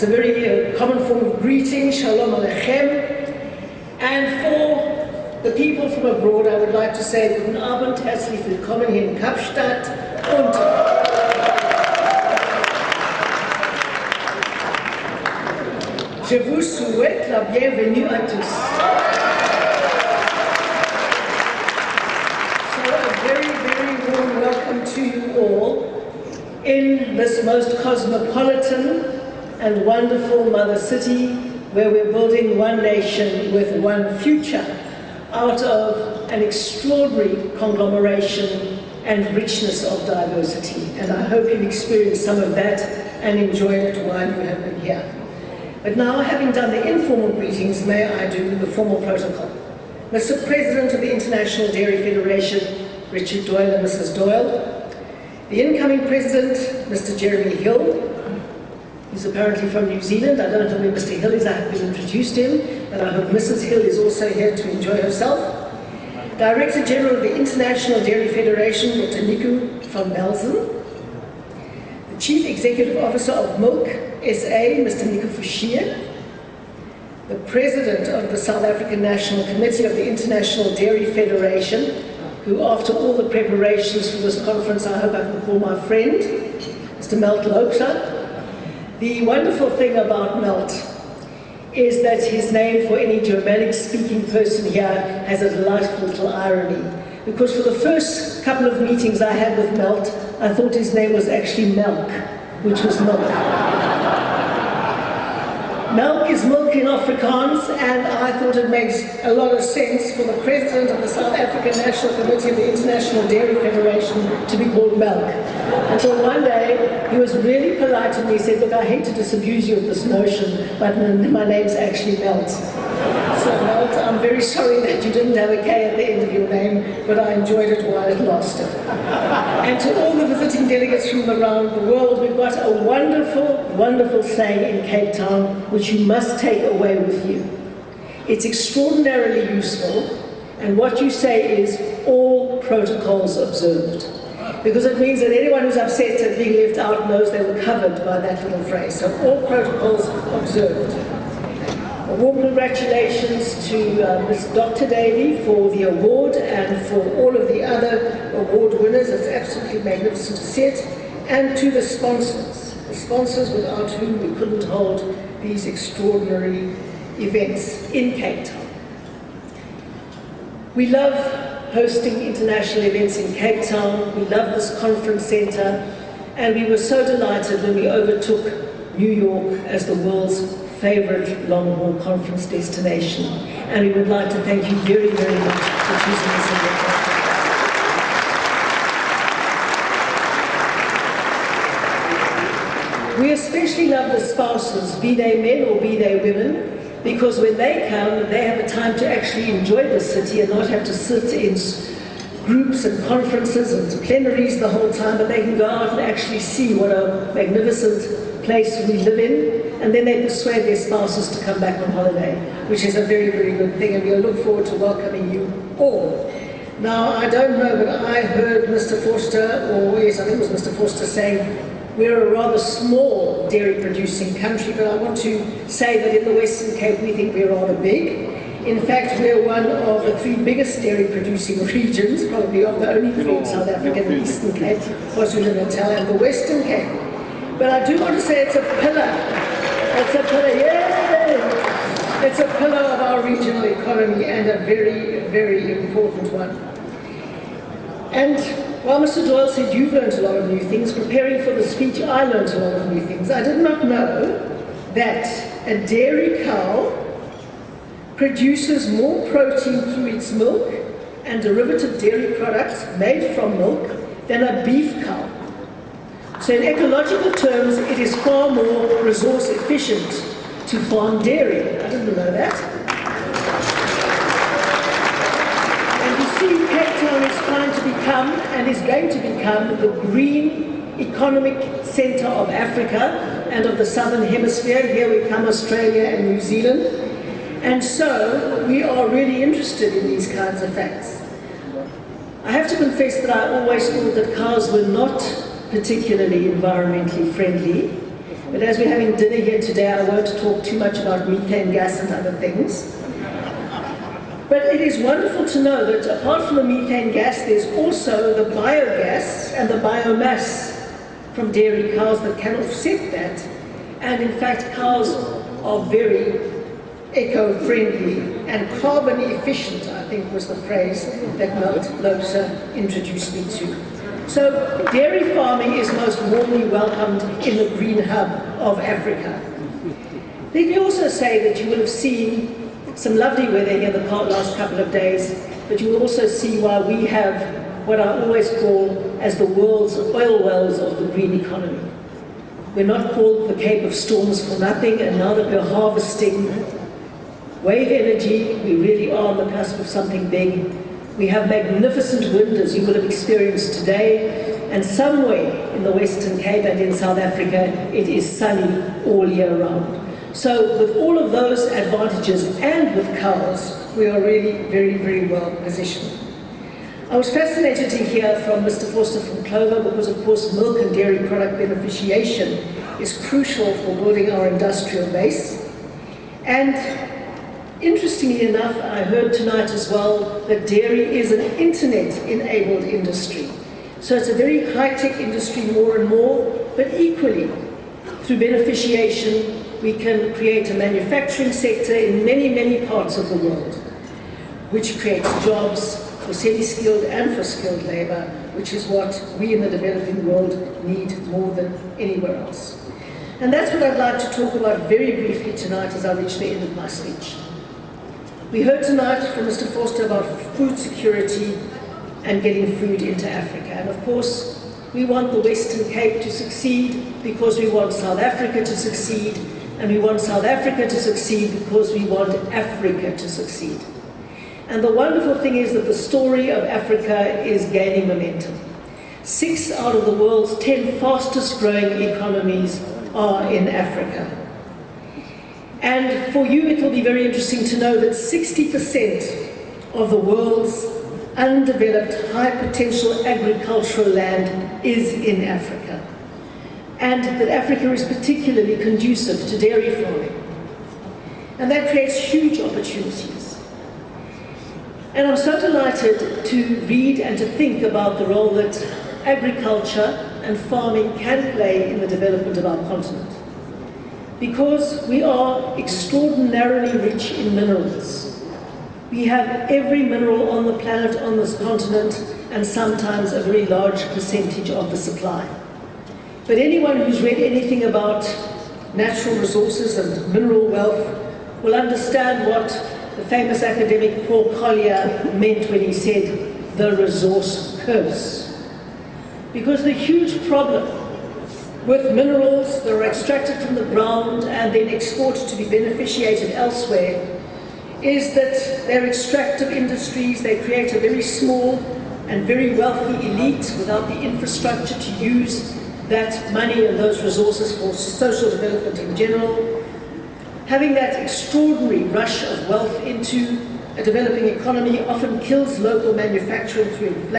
it's a very common form of greeting, Shalom Aleichem. And for the people from abroad, I would like to say, Guten Abend, herzlich willkommen hier in Kapstadt. Und je vous souhaite la bienvenue à tous. So a very, very warm welcome to you all in this most cosmopolitan and wonderful mother city, where we're building one nation with one future out of an extraordinary conglomeration and richness of diversity. And I hope you've experienced some of that and enjoyed it while you have been here. But now, having done the informal greetings, may I do the formal protocol. Mr. President of the International Dairy Federation, Richard Doyle and Mrs. Doyle, the incoming President, Mr. Jeremy Hill, he's apparently from New Zealand. I don't know where Mr. Hill is. I have been introduced him, but I hope Mrs. Hill is also here to enjoy herself. Director General of the International Dairy Federation, Dr. Nico van Belzen. The Chief Executive Officer of Milk SA, Mr. Nico Fouchier. The President of the South African National Committee of the International Dairy Federation, who after all the preparations for this conference, I hope I can call my friend, Mr. Melt Loper. The wonderful thing about Melt is that his name, for any Germanic-speaking person here, has a delightful little irony. Because for the first couple of meetings I had with Melt, I thought his name was actually Melk, which was milk. Melk is milk in Afrikaans, and I thought it makes a lot of sense for the President of the South African National Committee of the International Dairy Federation to be called Melk. Until one day, he was really polite to me. He said, look, I hate to disabuse you of this notion, but my name's actually Melt. So Melt, I'm very sorry that you didn't have a K at the end of your name, but I enjoyed it while it lasted. And to all the visiting delegates from around the world, we've got a wonderful, wonderful saying in Cape Town, which you must take away with you. It's extraordinarily useful, and what you say is all protocols observed. Because it means that anyone who's upset at being left out knows they were covered by that little phrase. So all protocols observed. A warm congratulations to Ms. Dr. Davey for the award and for all of the other award winners. It's absolutely magnificent to see it. And to the sponsors without whom we couldn't hold these extraordinary events in Cape Town. We love hosting international events in Cape Town. We love this conference center, and we were so delighted when we overtook New York as the world's favorite long-haul conference destination. And we would like to thank you very, very much for choosing us in your conference. We especially love the spouses, be they men or be they women, because when they come, they have a time to actually enjoy the city and not have to sit in groups and conferences and plenaries the whole time, but they can go out and actually see what a magnificent place we live in, and then they persuade their spouses to come back on holiday, which is a very, very good thing, and we look forward to welcoming you all. Now, I don't know, but I heard Mr. Forster, or yes, I think it was Mr. Forster, saying we're a rather small dairy-producing country, but I want to say that in the Western Cape we think we're rather big. In fact, we're one of the 3 biggest dairy-producing regions, probably of the only 3 in South Africa: the Eastern Cape, KwaZulu-Natal, and the Western Cape. But I do want to say it's a pillar. It's a pillar, yay! It's a pillar of our regional economy, and a very, very important one. And while Mr. Doyle said you've learned a lot of new things, preparing for the speech I learned a lot of new things. I did not know that a dairy cow produces more protein through its milk and derivative dairy products made from milk than a beef cow. So in ecological terms, it is far more resource efficient to farm dairy. I didn't know that. Cape Town is trying to become, and is going to become, the green economic centre of Africa and of the Southern Hemisphere. Here we come, Australia and New Zealand. And so we are really interested in these kinds of facts. I have to confess that I always thought that cows were not particularly environmentally friendly, But as we're having dinner here today, I won't talk too much about methane gas and other things. But it is wonderful to know that apart from the methane gas, there's also the biogas and the biomass from dairy cows that can offset that. And in fact, cows are very eco-friendly and carbon efficient, I think was the phrase that Losa introduced me to. So dairy farming is most warmly welcomed in the green hub of Africa. Let me also say that you will have seen some lovely weather here the last couple of days, but you will also see why we have what I always call as the world's oil wells of the green economy. We're not called the Cape of Storms for nothing, and now that we're harvesting wave energy, we really are on the cusp of something big. We have magnificent wind, as you will have experienced today, and somewhere in the Western Cape and in South Africa, it is sunny all year round. So with all of those advantages and with cows, we are really very, very well positioned. I was fascinated to hear from Mr. Forster from Clover because, of course, milk and dairy product beneficiation is crucial for building our industrial base. And interestingly enough, I heard tonight as well that dairy is an internet-enabled industry. So it's a very high-tech industry more and more, but equally, through beneficiation, we can create a manufacturing sector in many, many parts of the world, which creates jobs for semi-skilled and for skilled labor, which is what we in the developing world need more than anywhere else. And that's what I'd like to talk about very briefly tonight as I reach the end of my speech. We heard tonight from Mr. Forster about food security and getting food into Africa. And of course, we want the Western Cape to succeed because we want South Africa to succeed, and we want South Africa to succeed because we want Africa to succeed. And the wonderful thing is that the story of Africa is gaining momentum. 6 out of the world's 10 fastest growing economies are in Africa. And for you, it will be very interesting to know that 60% of the world's undeveloped, high potential agricultural land is in Africa. And that Africa is particularly conducive to dairy farming. And that creates huge opportunities. And I'm so delighted to read and to think about the role that agriculture and farming can play in the development of our continent. Because we are extraordinarily rich in minerals. We have every mineral on the planet, on this continent, and sometimes a very large percentage of the supply. But anyone who's read anything about natural resources and mineral wealth will understand what the famous academic Paul Collier meant when he said, the resource curse. Because the huge problem with minerals that are extracted from the ground and then exported to be beneficiated elsewhere is that they're extractive industries. They create a very small and very wealthy elite without the infrastructure to use that money and those resources for social development in general. Having that extraordinary rush of wealth into a developing economy often kills local manufacturing through inflation.